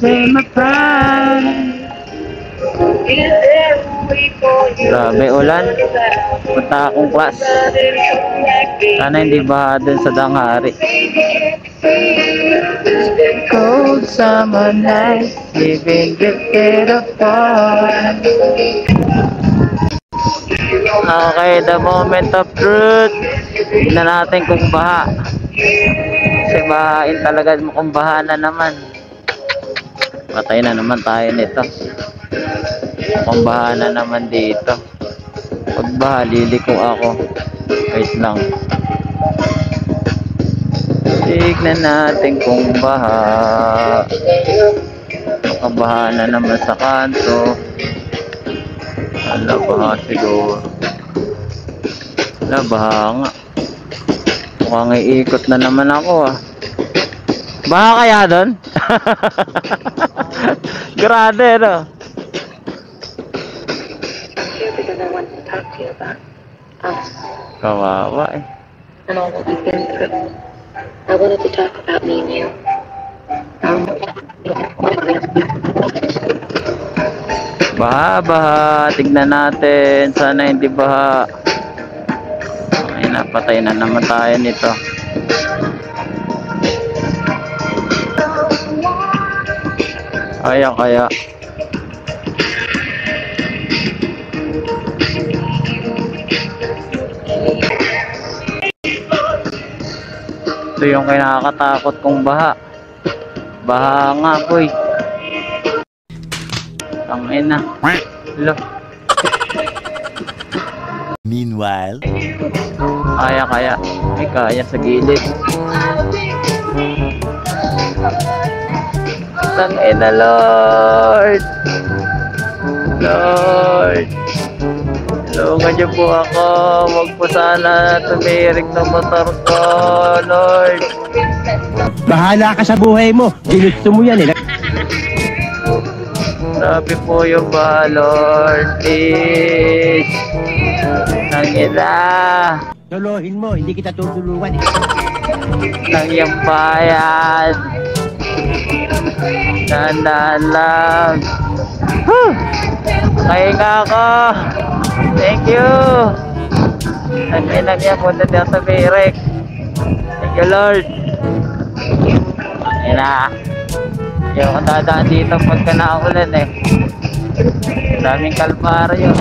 in my pride. Grabe ulan. Punta akong class. Sana hindi baha dun sa Danghari. Cold summer nights, living drifted apart. Okay, the moment of truth. Tignan natin kung baha. Kasi bahain talaga, mukhang baha na naman. Patay na naman tayo nito. Mukhang baha na naman dito. Pag baha, liliko ako. Wait lang. Tignan natin kung baha. Makabaha na naman sa kanto. Wala, baha siguro. Wala, baha nga. Mukhang iikot na naman ako ah. Baha kaya doon? Grade no? Kawawa eh. And all that we've been through. I wanted to talk about me and you. Baha, baha. Tignan natin. Sana hindi baha. Ay, napatay na naman tayo nito. Kaya. Ito yung kinakatakot kong baha. Baha nga boy. Tangina. Hello. Meanwhile, Kaya. May kaya sa gilid. Tangina Lord. Tulungan niyo po ako. Huwag po sana tumirik ng motor ko, Lord. Bahala ka sa buhay mo. Ginusto mo yan eh. Sabi po yung baha, Lord. Please. Tangina. Tuluhin mo, hindi kita tutulungan eh. Nangyang bayan. Dahan-dahan lang. Kahinga ako. Thank you. Tangina niya, punta niya sa Mirek. Thank you, Lord. Tangina. Yung dadaan dito pagka naulan eh. Daming kalbaryo.